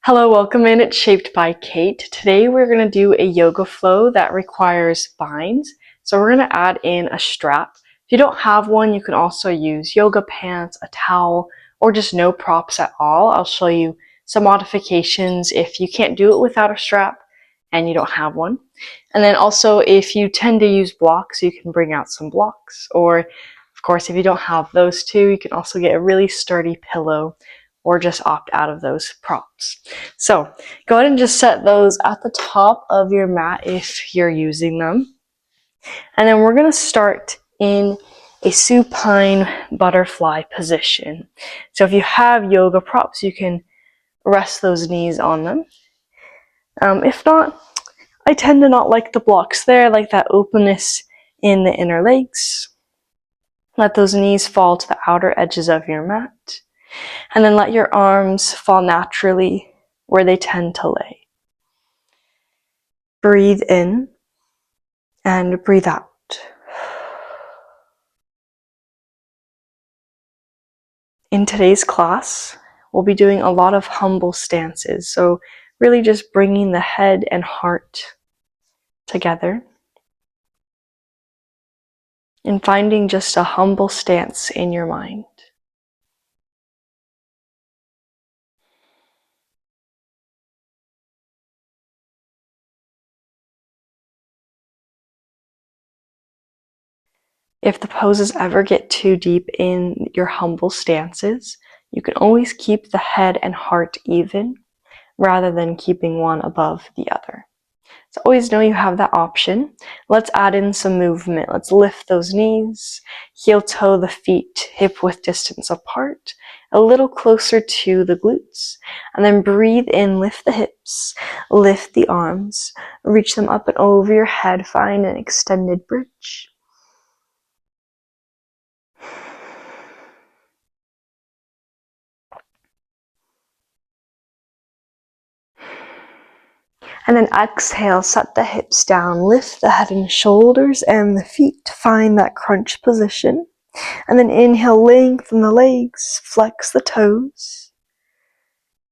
Hello, welcome in. It's Shaped by Kate. Today we're going to do a yoga flow that requires binds. So we're going to add in a strap. If you don't have one, you can also use yoga pants, a towel, or just no props at all. I'll show you some modifications if you can't do it without a strap and you don't have one. And then also if you tend to use blocks, you can bring out some blocks. Or of course, if you don't have those two, you can also get a really sturdy pillow or just opt out of those props. So go ahead and just set those at the top of your mat if you're using them. And then we're going to start in a supine butterfly position. So if you have yoga props, you can rest those knees on them. If not, I tend to not like the blocks there, I like that openness in the inner legs. Let those knees fall to the outer edges of your mat. And then let your arms fall naturally where they tend to lay. Breathe in and breathe out. In today's class, we'll be doing a lot of humble stances. So really just bringing the head and heart together and finding just a humble stance in your mind. If the poses ever get too deep in your humble stances, you can always keep the head and heart even rather than keeping one above the other. So always know you have that option. Let's add in some movement. Let's lift those knees, heel toe the feet hip width distance apart, a little closer to the glutes, and then breathe in, lift the hips, lift the arms, reach them up and over your head, find an extended bridge. And then exhale, set the hips down, lift the head and shoulders and the feet to find that crunch position. And then inhale, lengthen the legs, flex the toes.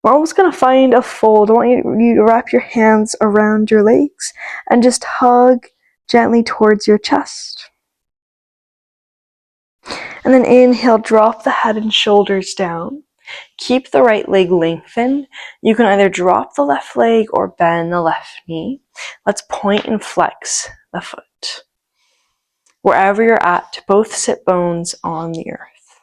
We're almost going to find a fold. I want you to wrap your hands around your legs and just hug gently towards your chest. And then inhale, drop the head and shoulders down. Keep the right leg lengthened. You can either drop the left leg or bend the left knee. Let's point and flex the foot. Wherever you're at, both sit bones on the earth.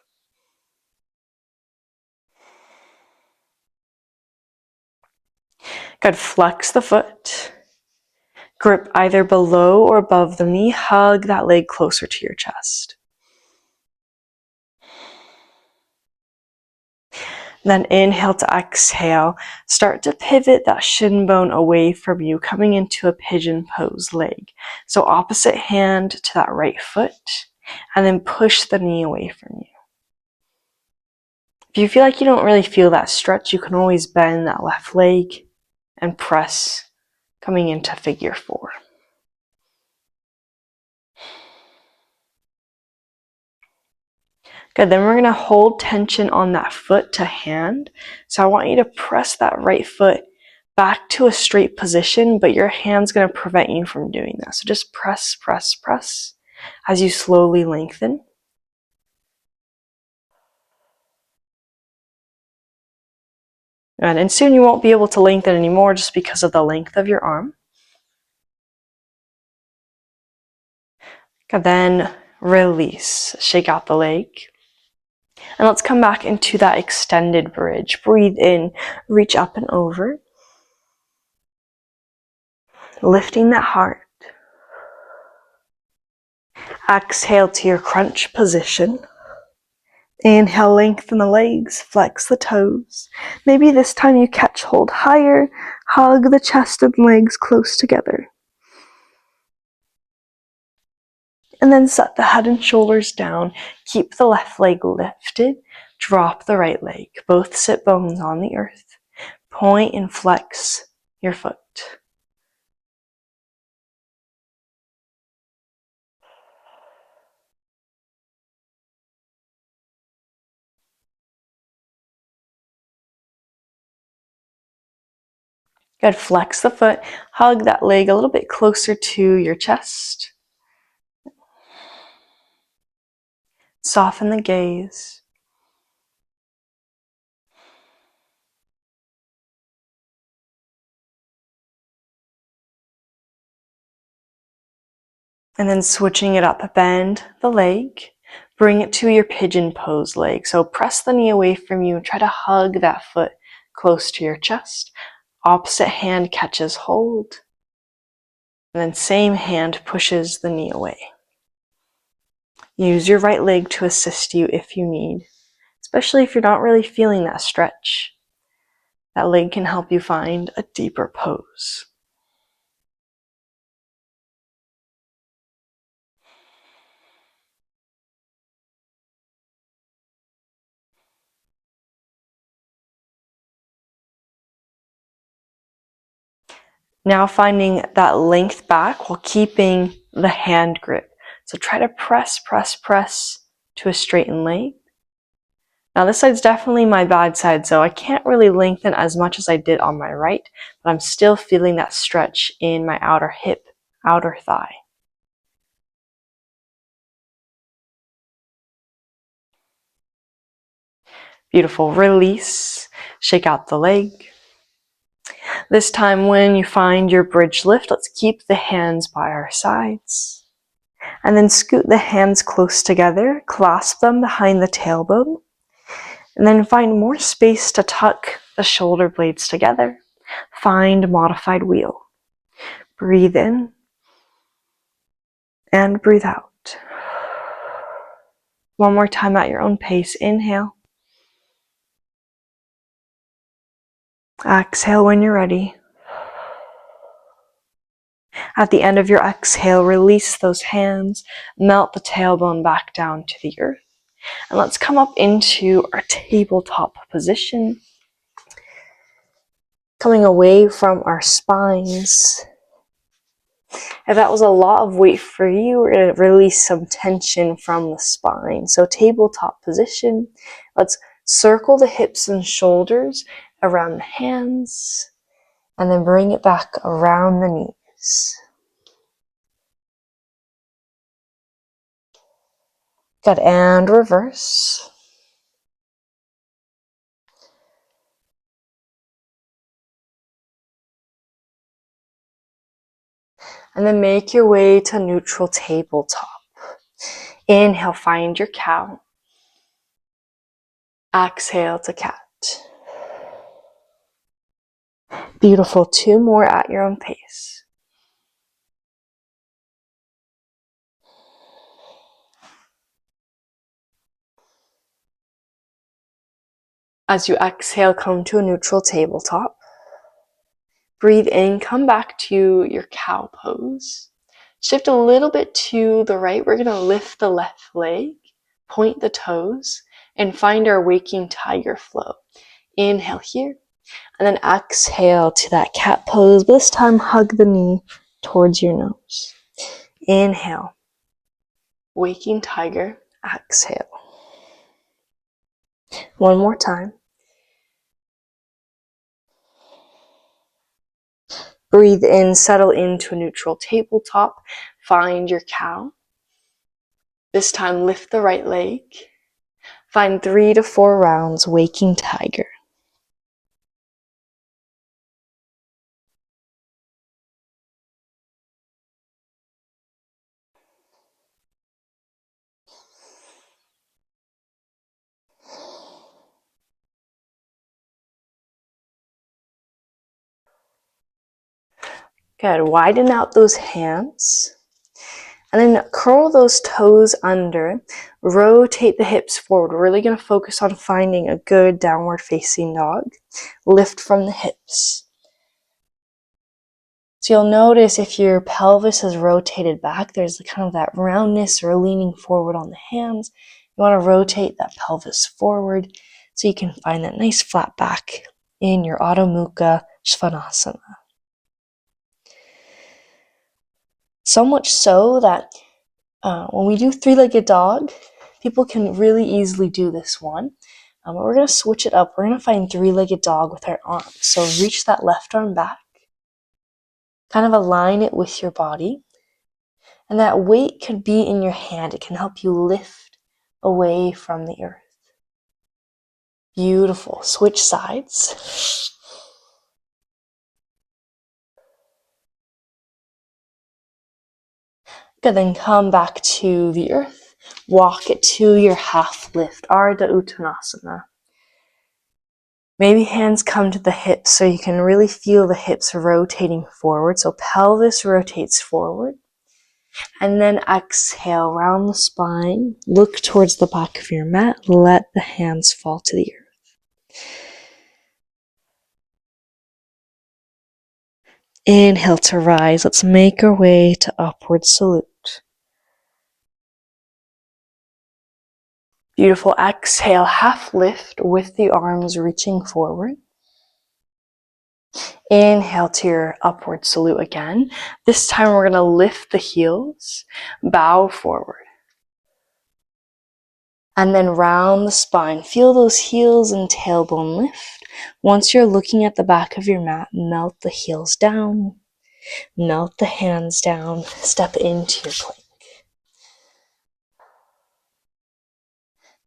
Good, flex the foot. Grip either below or above the knee. Hug that leg closer to your chest. Then inhale to exhale. Start to pivot that shin bone away from you, coming into a pigeon pose leg. So opposite hand to that right foot, and then push the knee away from you. If you feel like you don't really feel that stretch, you can always bend that left leg and press, coming into figure 4. Good, then we're going to hold tension on that foot to hand. So I want you to press that right foot back to a straight position, but your hand's going to prevent you from doing that. So just press, press, press as you slowly lengthen. Good, and soon you won't be able to lengthen anymore just because of the length of your arm. Good, then release, shake out the leg. And let's come back into that extended bridge. Breathe in, reach up and over. Lifting that heart. Exhale to your crunch position. Inhale, lengthen the legs, flex the toes. Maybe this time you catch hold higher, hug the chest and legs close together. And then set the head and shoulders down. Keep the left leg lifted. Drop the right leg. Both sit bones on the earth. Point and flex your foot. Good, flex the foot, hug that leg a little bit closer to your chest. Soften the gaze. And then switching it up, bend the leg, bring it to your pigeon pose leg. So press the knee away from you, try to hug that foot close to your chest. Opposite hand catches hold. And then same hand pushes the knee away. Use your right leg to assist you if you need, especially if you're not really feeling that stretch. That leg can help you find a deeper pose. Now finding that length back while keeping the hand grip. So try to press to a straightened leg. Now this side's definitely my bad side, so I can't really lengthen as much as I did on my right, but I'm still feeling that stretch in my outer hip, outer thigh. Beautiful. Release. Shake out the leg. This time when you find your bridge lift, let's keep the hands by our sides. And then scoot the hands close together, clasp them behind the tailbone, and then find more space to tuck the shoulder blades together. Find modified wheel. Breathe in and breathe out. One more time at your own pace. Inhale. Exhale when you're ready. At the end of your exhale, release those hands, melt the tailbone back down to the earth. And let's come up into our tabletop position. Coming away from our spines. If that was a lot of weight for you, we're going to release some tension from the spine. So tabletop position. Let's circle the hips and shoulders around the hands. And then bring it back around the knees. Good, and reverse. And then make your way to neutral tabletop. Inhale, find your cow. Exhale to cat. Beautiful. 2 more at your own pace. As you exhale, come to a neutral tabletop. Breathe in, come back to your cow pose. Shift a little bit to the right. We're going to lift the left leg, point the toes, and find our waking tiger flow. Inhale here, and then exhale to that cat pose. This time, hug the knee towards your nose. Inhale, waking tiger, exhale. One more time. Breathe in, settle into a neutral tabletop. Find your cow. This time, lift the right leg. Find 3 to 4 rounds, waking tiger. Good. Widen out those hands. And then curl those toes under. Rotate the hips forward. We're really going to focus on finding a good downward facing dog. Lift from the hips. So you'll notice if your pelvis is rotated back, there's kind of that roundness or leaning forward on the hands. You want to rotate that pelvis forward so you can find that nice flat back in your Adho Mukha Svanasana. So much so that when we do 3-legged dog, people can really easily do this one. But we're going to switch it up. We're going to find 3-legged dog with our arms. So reach that left arm back. Kind of align it with your body. And that weight could be in your hand. It can help you lift away from the earth. Beautiful. Switch sides. Good, then come back to the earth. Walk it to your half lift, Ardha Uttanasana. Maybe hands come to the hips so you can really feel the hips rotating forward. So pelvis rotates forward. And then exhale, round the spine. Look towards the back of your mat. Let the hands fall to the earth. Inhale to rise. Let's make our way to upward salute. Beautiful. Exhale, half lift with the arms reaching forward. Inhale to your upward salute again. This time we're going to lift the heels, bow forward. And then round the spine. Feel those heels and tailbone lift. Once you're looking at the back of your mat, melt the heels down. Melt the hands down. Step into your plank.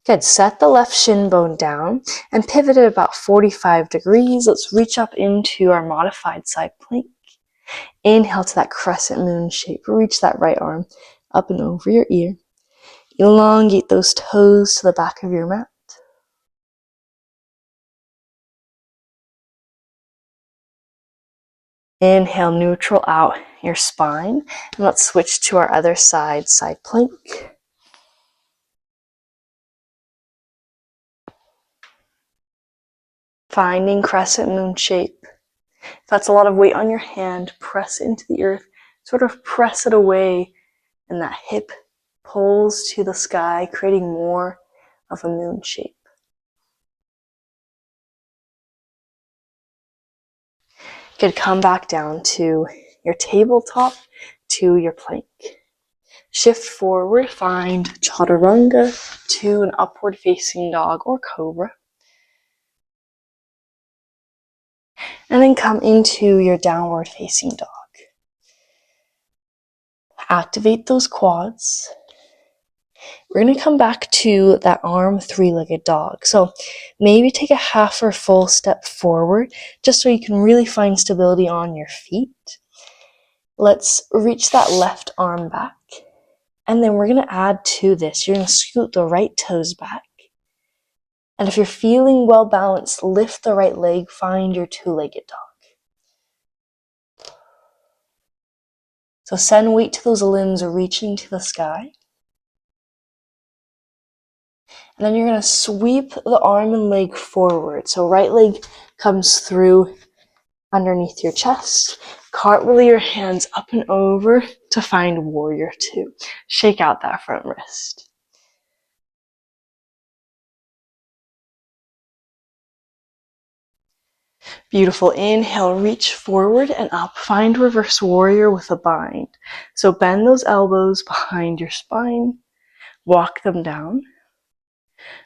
Good. Set the left shin bone down and pivot at about 45 degrees. Let's reach up into our modified side plank. Inhale to that crescent moon shape. Reach that right arm up and over your ear. Elongate those toes to the back of your mat. Inhale, neutral out your spine. And let's switch to our other side plank. Finding crescent moon shape. If that's a lot of weight on your hand, press into the earth. Sort of press it away, and that hip pulls to the sky, creating more of a moon shape. Good. Come back down to your tabletop, to your plank. Shift forward, find chaturanga to an upward facing dog or cobra. And then come into your downward facing dog. Activate those quads. We're going to come back to that arm three-legged dog. So maybe take a half or full step forward just so you can really find stability on your feet. Let's reach that left arm back. And then we're going to add to this. You're going to scoot the right toes back. And if you're feeling well balanced, lift the right leg, find your two-legged dog. So send weight to those limbs reaching to the sky. And then you're going to sweep the arm and leg forward. So right leg comes through underneath your chest. Cartwheel your hands up and over to find warrior two. Shake out that front wrist. Beautiful. Inhale, reach forward and up. Find reverse warrior with a bind. So bend those elbows behind your spine. Walk them down.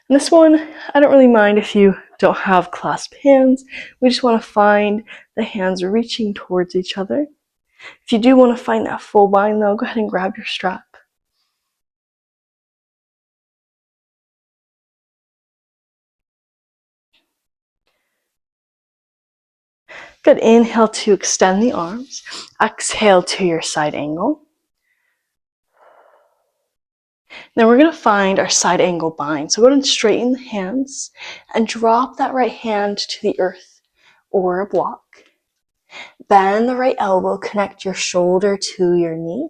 And this one, I don't really mind if you don't have clasped hands. We just want to find the hands reaching towards each other. If you do want to find that full bind though, go ahead and grab your strap. Good. Inhale to extend the arms. Exhale to your side angle. Now we're going to find our side angle bind. So go ahead and straighten the hands and drop that right hand to the earth or a block. Bend the right elbow, connect your shoulder to your knee.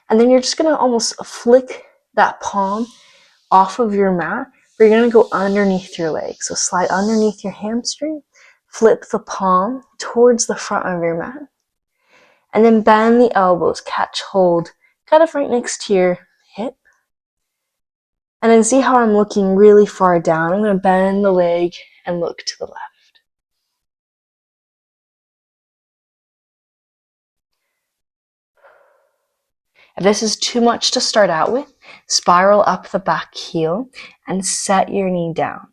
And then you're just going to almost flick that palm off of your mat, but you're going to go underneath your leg. So slide underneath your hamstring, flip the palm towards the front of your mat, and then bend the elbows, catch hold, kind of right next to your hip. And then see how I'm looking really far down. I'm going to bend the leg and look to the left. If this is too much to start out with, spiral up the back heel and set your knee down.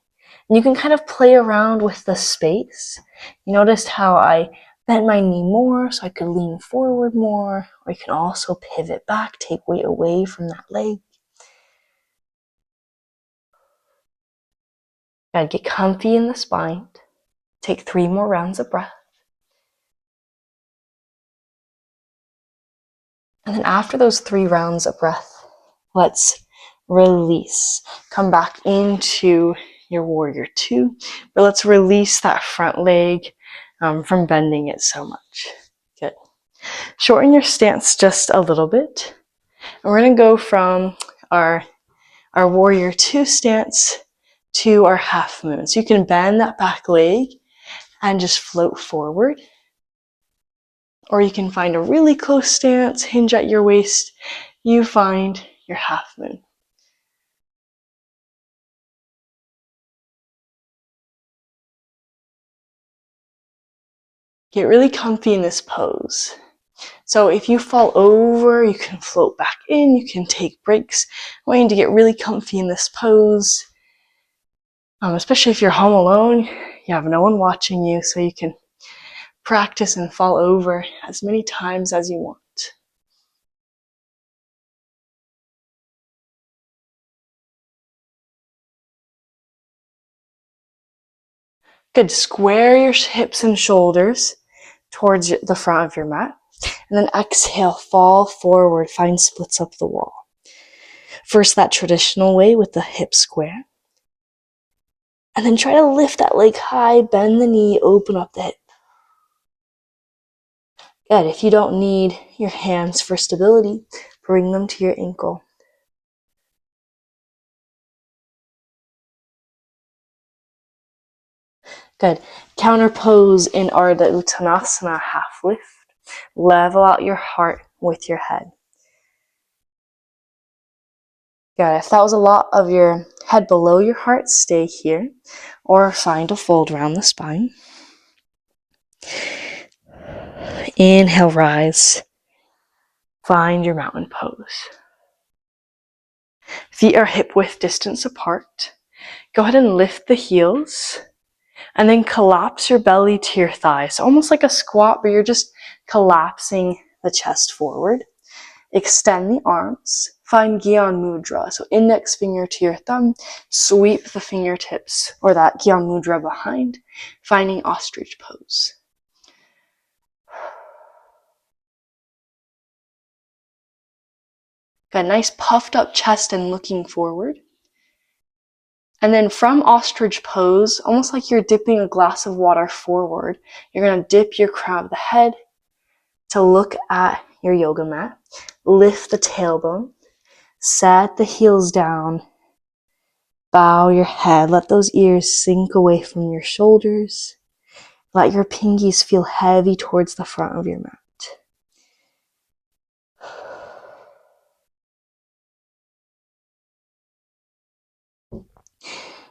And you can kind of play around with the space. You noticed how I Bend my knee more so I could lean forward more, or you can also pivot back, take weight away from that leg. Gotta get comfy in the spine. Take 3 more rounds of breath. And then after those 3 rounds of breath, let's release. Come back into your warrior 2, but let's release that front leg from bending it so much. Good. Shorten your stance just a little bit. And we're going to go from our warrior 2 stance to our half moon. So you can bend that back leg and just float forward. Or you can find a really close stance, hinge at your waist. You find your half moon. Get really comfy in this pose. So if you fall over, you can float back in, you can take breaks. I want you to get really comfy in this pose. Especially if you're home alone, you have no one watching you, so you can practice and fall over as many times as you want. Good. Square your hips and shoulders towards the front of your mat. And then exhale, fall forward, find splits up the wall. First, that traditional way with the hip square. And then try to lift that leg high, bend the knee, open up the hip. Good. If you don't need your hands for stability, bring them to your ankle. Good. Counter pose in Ardha Uttanasana, half lift. Level out your heart with your head. Good. If that was a lot of your head below your heart, stay here or find a fold around the spine. Inhale, rise. Find your mountain pose. Feet are hip width distance apart. Go ahead and lift the heels and then collapse your belly to your thighs. So almost like a squat, but you're just collapsing the chest forward. Extend the arms. Find Gyan Mudra. So index finger to your thumb. Sweep the fingertips or that Gyan Mudra behind. Finding ostrich pose. Got a nice puffed up chest and looking forward. And then from ostrich pose, almost like you're dipping a glass of water forward, you're going to dip your crown of the head to look at your yoga mat. Lift the tailbone. Set the heels down. Bow your head. Let those ears sink away from your shoulders. Let your pinkies feel heavy towards the front of your mat.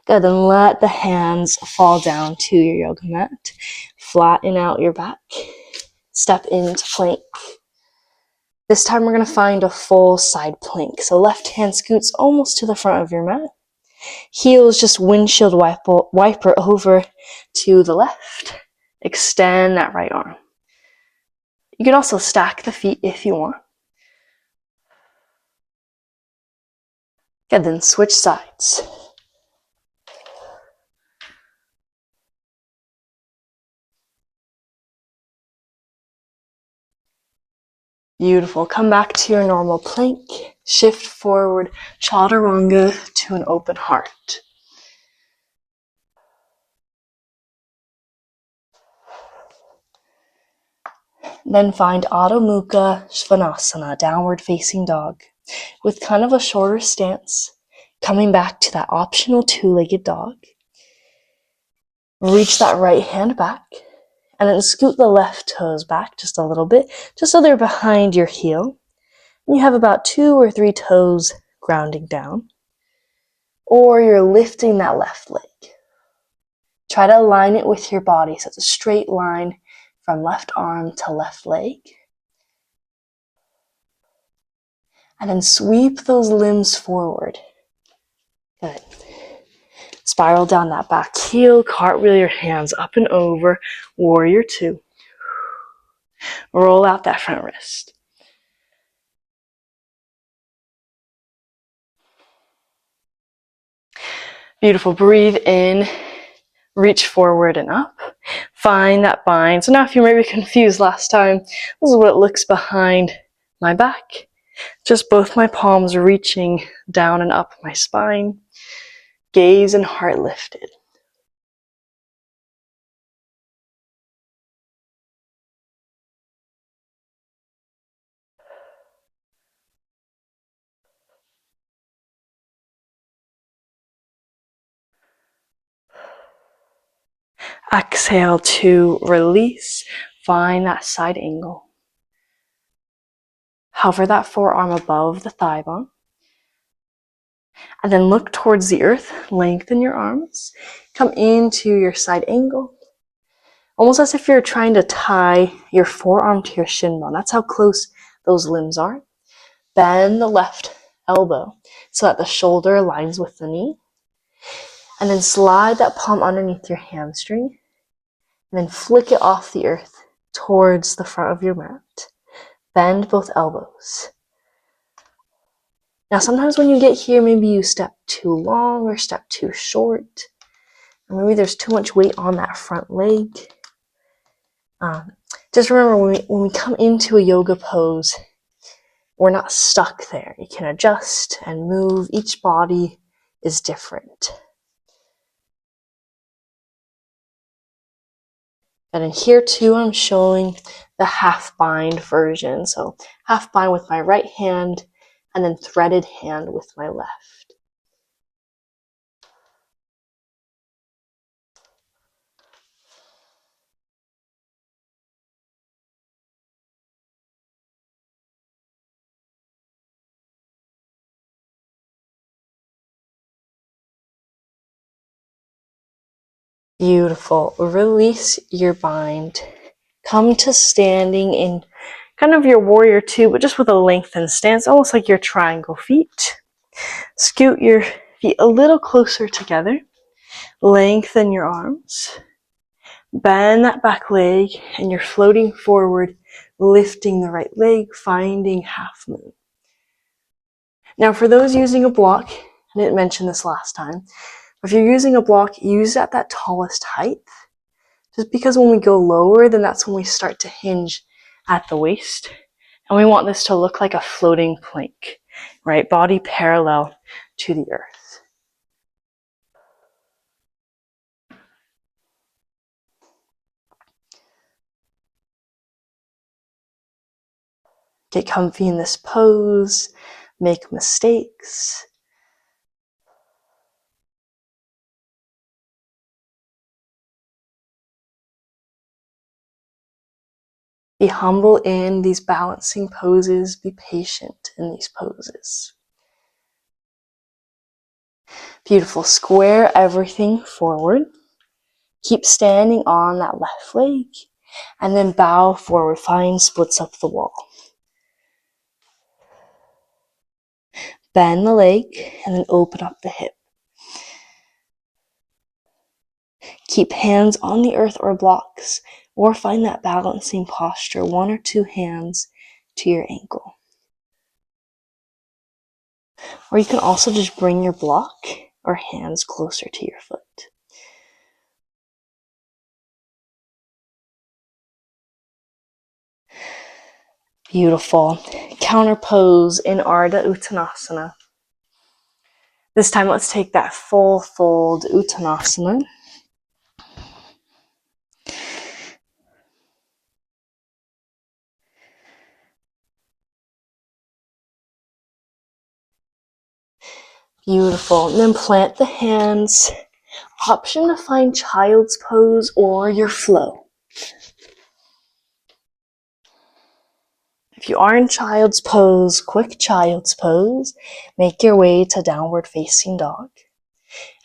Good, then let the hands fall down to your yoga mat. Flatten out your back. Step into plank. This time we're going to find a full side plank. So left hand scoots almost to the front of your mat. Heels just windshield wiper over to the left. Extend that right arm. You can also stack the feet if you want. Good, then switch sides. Beautiful. Come back to your normal plank. Shift forward, chaturanga to an open heart. Then find Adho Mukha Svanasana, downward facing dog, with kind of a shorter stance, coming back to that optional 2-legged dog. Reach that right hand back, and then scoot the left toes back just a little bit, just so they're behind your heel. You have about 2 or 3 toes grounding down, or you're lifting that left leg. Try to align it with your body so it's a straight line from left arm to left leg. And then sweep those limbs forward. Good. Spiral down that back heel, cartwheel your hands up and over, warrior 2. Roll out that front wrist. Beautiful. Breathe in, reach forward and up. Find that bind. So now if you might be confused last time, this is what it looks behind my back. Just both my palms reaching down and up my spine. Gaze and heart lifted. Exhale to release. Find that side angle. Hover that forearm above the thigh bone. And then look towards the earth. Lengthen your arms. Come into your side angle. Almost as if you're trying to tie your forearm to your shin bone. That's how close those limbs are. Bend the left elbow so that the shoulder aligns with the knee. And then slide that palm underneath your hamstring. And then flick it off the earth towards the front of your mat. Bend both elbows. Now sometimes when you get here, maybe you step too long or step too short. Or maybe there's too much weight on that front leg. Just remember, when we come into a yoga pose, we're not stuck there. You can adjust and move. Each body is different. And in here too, I'm showing the half bind version. So half bind with my right hand and then threaded hand with my left. Beautiful. Release your bind. Come to standing in kind of your warrior two, but just with a lengthened stance, almost like your triangle feet. Scoot your feet a little closer together. Lengthen your arms. Bend that back leg, and you're floating forward, lifting the right leg, finding half moon. Now for those using a block, I didn't mention this last time, if you're using a block, use at that tallest height. Just because when we go lower, then that's when we start to hinge at the waist. And we want this to look like a floating plank, right? Body parallel to the earth. Get comfy in this pose, make mistakes. Be humble in these balancing poses. Be patient in these poses. Beautiful. Square everything forward. Keep standing on that left leg. And then bow forward. Find splits up the wall. Bend the leg and then open up the hip. Keep hands on the earth or blocks, or find that balancing posture, one or two hands to your ankle. Or you can also just bring your block or hands closer to your foot. Beautiful. Counter pose in Ardha Uttanasana. This time let's take that full fold Uttanasana. Beautiful. And then plant the hands. Option to find child's pose or your flow. If you are in child's pose, quick child's pose, make your way to downward facing dog.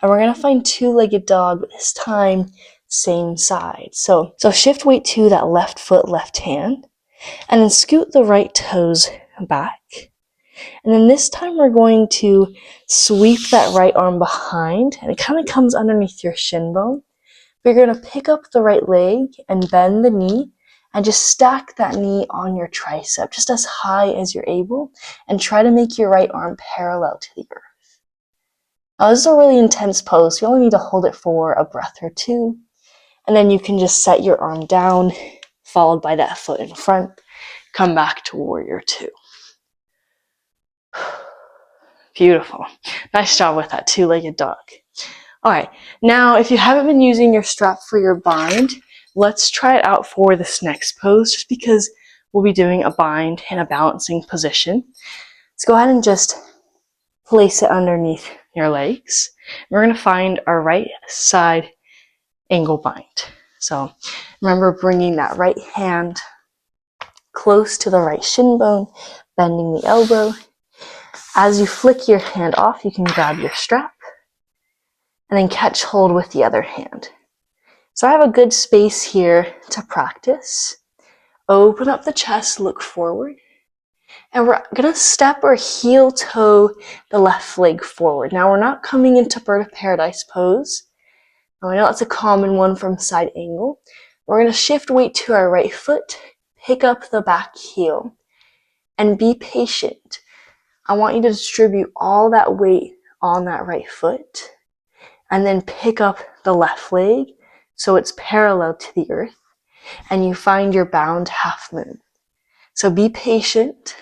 And we're going to find two-legged dog, but this time same side. So shift weight to that left foot, left hand, and then scoot the right toes back. And then this time we're going to sweep that right arm behind, and it kind of comes underneath your shin bone. You're going to pick up the right leg and bend the knee and just stack that knee on your tricep, just as high as you're able, and try to make your right arm parallel to the earth. Now, this is a really intense pose. You only need to hold it for a breath or two, and then you can just set your arm down, followed by that foot in front. Come back to warrior two. Beautiful. Nice job with that two-legged dog. All right, now if you haven't been using your strap for your bind, let's try it out for this next pose, just because we'll be doing a bind in a balancing position. Let's go ahead and just place it underneath your legs. We're going to find our right side angle bind. So remember bringing that right hand close to the right shin bone, bending the elbow. As you flick your hand off, you can grab your strap and then catch hold with the other hand. So I have a good space here to practice. Open up the chest, look forward. And we're gonna step or heel toe the left leg forward. Now we're not coming into bird of paradise pose. Now I know that's a common one from side angle. We're gonna shift weight to our right foot, pick up the back heel, and be patient. I want you to distribute all that weight on that right foot, and then pick up the left leg so it's parallel to the earth, and you find your bound half moon. So be patient.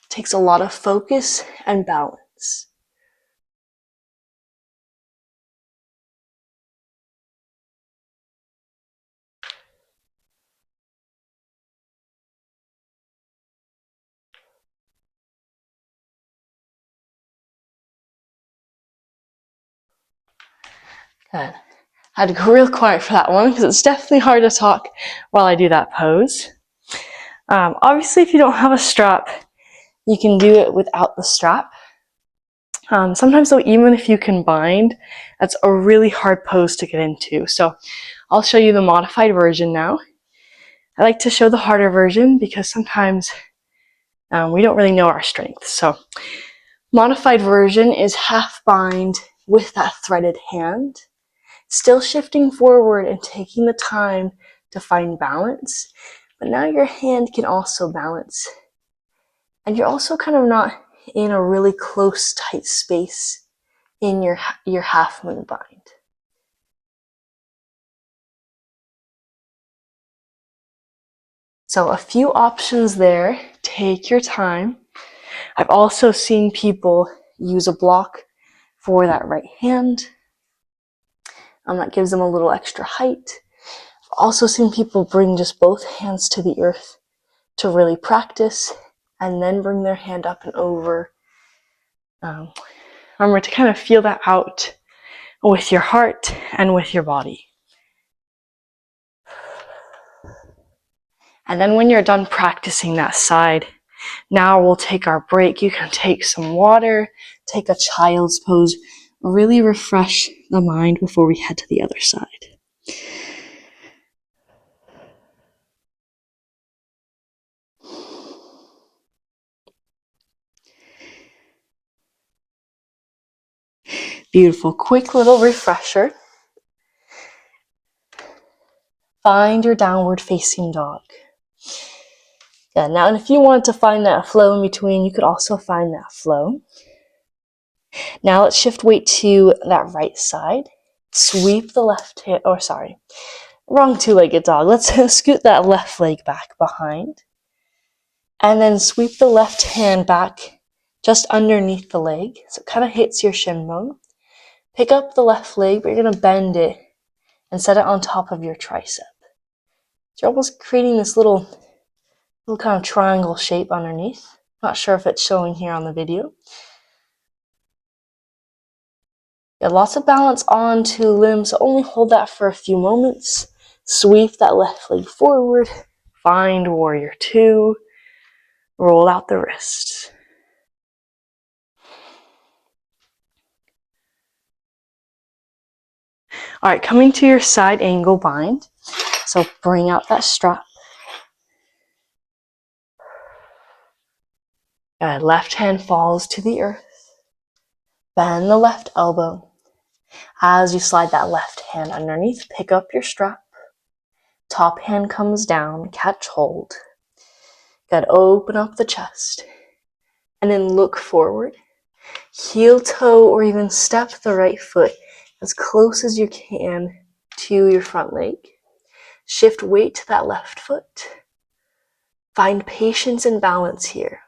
It takes a lot of focus and balance. Good. I had to go real quiet for that one because it's definitely hard to talk while I do that pose. Obviously, if you don't have a strap, you can do it without the strap. Sometimes though, even if you can bind, that's a really hard pose to get into. So I'll show you the modified version now. I like to show the harder version because sometimes we don't really know our strength. So modified version is half bind with that threaded hand, still shifting forward and taking the time to find balance. But now your hand can also balance. And you're also kind of not in a really close, tight space in your half moon bind. So a few options there. Take your time. I've also seen people use a block for that right hand. That gives them a little extra height. I've also seen people bring just both hands to the earth to really practice, and then bring their hand up and over. Remember to kind of feel that out with your heart and with your body. And then when you're done practicing that side, now we'll take our break. You can take some water, take a child's pose, really refresh the mind before we head to the other side. Beautiful. Quick little refresher. Find your downward facing dog. Good. Now, and if you want to find that flow in between, you could also find that flow. Now let's shift weight to that right side. Sweep the left hand, wrong two-legged dog. Let's scoot that left leg back behind. And then sweep the left hand back just underneath the leg. So it kind of hits your shin bone. Pick up the left leg, but you're going to bend it and set it on top of your tricep. So you're almost creating this little kind of triangle shape underneath. Not sure if it's showing here on the video. Got lots of balance on two limbs, so only hold that for a few moments. Sweep that left leg forward. Find warrior two. Roll out the wrists. All right, coming to your side angle bind. So bring out that strap. Good. Left hand falls to the earth. Bend the left elbow. As you slide that left hand underneath, pick up your strap. Top hand comes down, catch hold. Good, open up the chest. And then look forward. Heel toe or even step the right foot as close as you can to your front leg. Shift weight to that left foot. Find patience and balance here.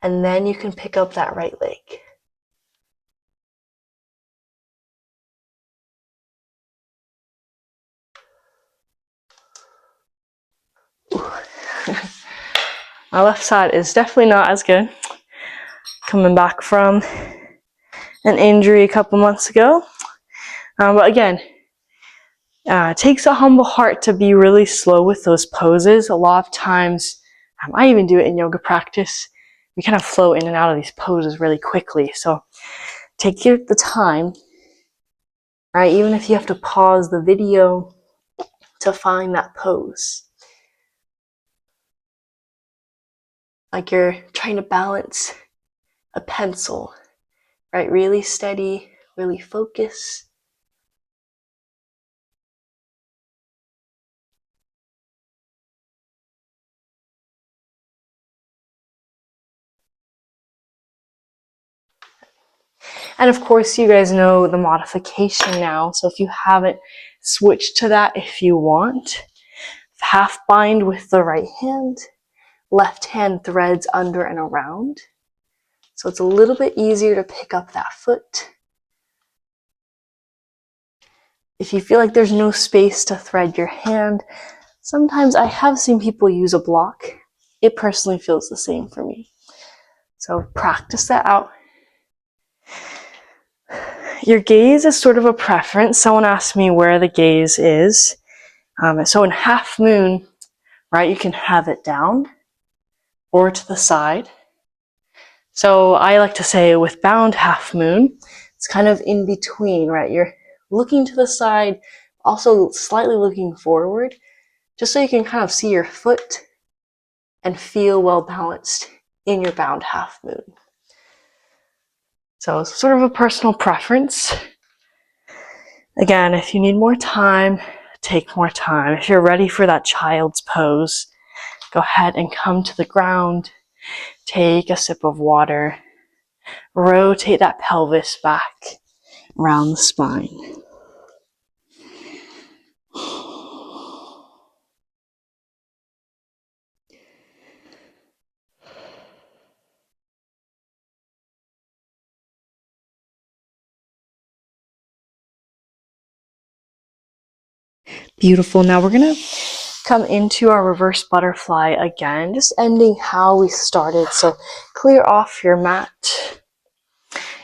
And then you can pick up that right leg. My left side is definitely not as good. Coming back from an injury a couple months ago. But again, it takes a humble heart to be really slow with those poses. A lot of times, I even do it in yoga practice, we kind of flow in and out of these poses really quickly. So take the time, right? Even if you have to pause the video to find that pose. Like you're trying to balance a pencil, right? Really steady, really focus. And of course, you guys know the modification now. So if you haven't, switch to that if you want. Half bind with the right hand. Left hand threads under and around. So it's a little bit easier to pick up that foot. If you feel like there's no space to thread your hand, sometimes I have seen people use a block. It personally feels the same for me. So practice that out. Your gaze is sort of a preference. Someone asked me where the gaze is. So in half moon, right, you can have it down or to the side. So I like to say with bound half moon, it's kind of in between, right? You're looking to the side, also slightly looking forward, just so you can kind of see your foot and feel well balanced in your bound half moon. So it's sort of a personal preference. Again, if you need more time, take more time. If you're ready for that child's pose, go ahead and come to the ground. Take a sip of water. Rotate that pelvis back around the spine. Beautiful. Now we're going to come into our reverse butterfly again, just ending how we started. So clear off your mat.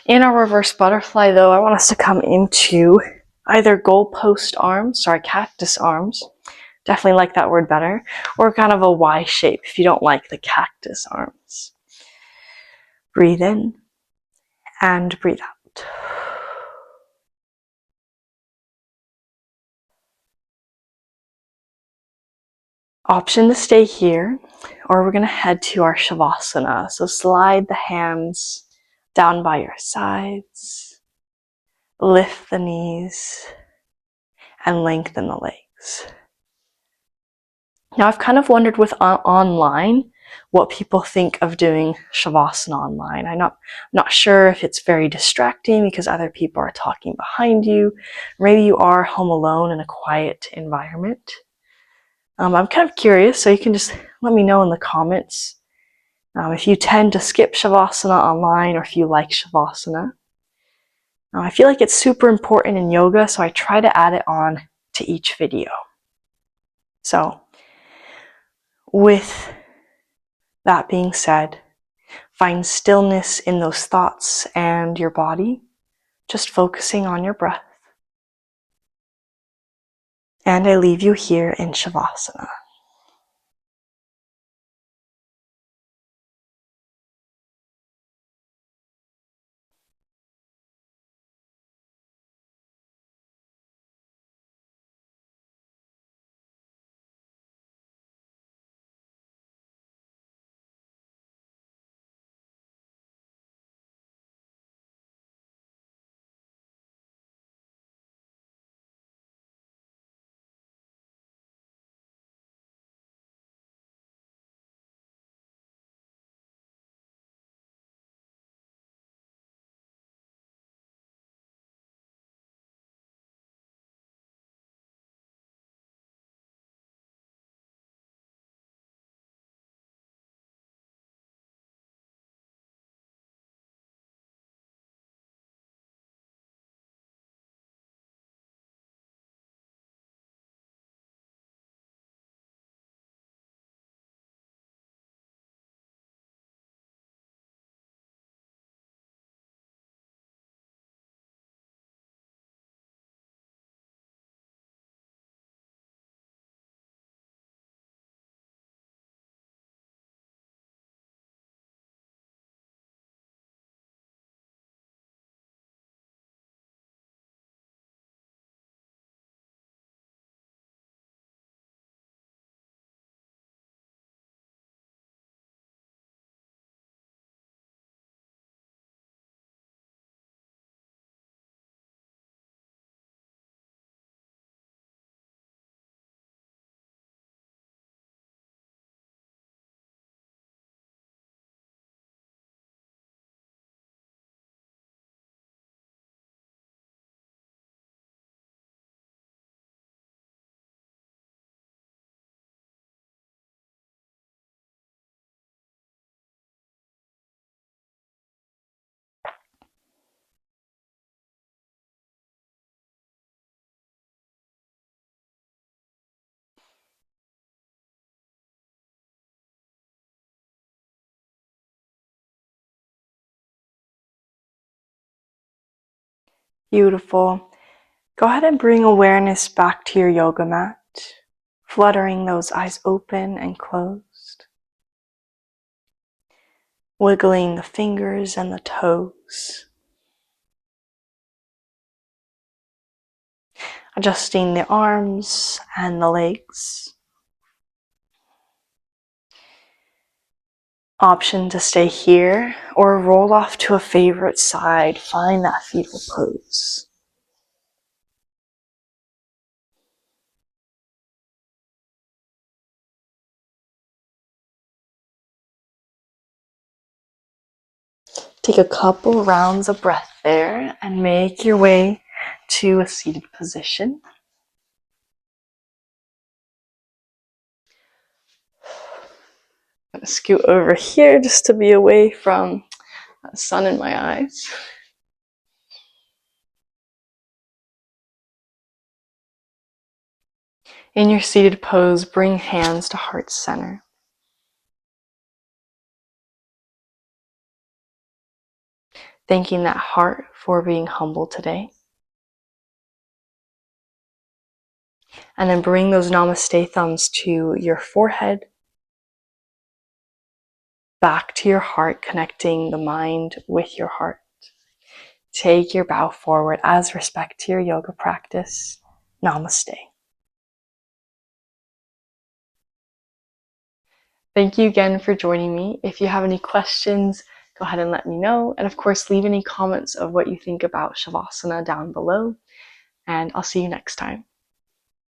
In our reverse butterfly, though, I want us to come into either cactus arms. Definitely like that word better. Or kind of a Y shape if you don't like the cactus arms. Breathe in and breathe out. Option to stay here, or we're going to head to our Savasana. So slide the hands down by your sides, lift the knees, and lengthen the legs. Now I've kind of wondered with online what people think of doing Shavasana online. I'm not sure if it's very distracting because other people are talking behind you. Maybe you are home alone in a quiet environment. I'm kind of curious, so you can just let me know in the comments if you tend to skip Shavasana online or if you like Shavasana. I feel like it's super important in yoga, so I try to add it on to each video. So, with that being said, find stillness in those thoughts and your body, just focusing on your breath. And I leave you here in Shavasana. Beautiful. Go ahead and bring awareness back to your yoga mat, fluttering those eyes open and closed, wiggling the fingers and the toes, adjusting the arms and the legs. Option to stay here or roll off to a favorite side. Find that fetal pose. Take a couple rounds of breath there and make your way to a seated position. I'm gonna scoot over here just to be away from the sun in my eyes. In your seated pose, bring hands to heart center. Thanking that heart for being humble today. And then bring those Namaste thumbs to your forehead, back to your heart, connecting the mind with your heart. Take your bow forward as respect to your yoga practice. Namaste. Thank you again for joining me. If you have any questions, go ahead and let me know. And of course, leave any comments of what you think about Savasana down below. And I'll see you next time.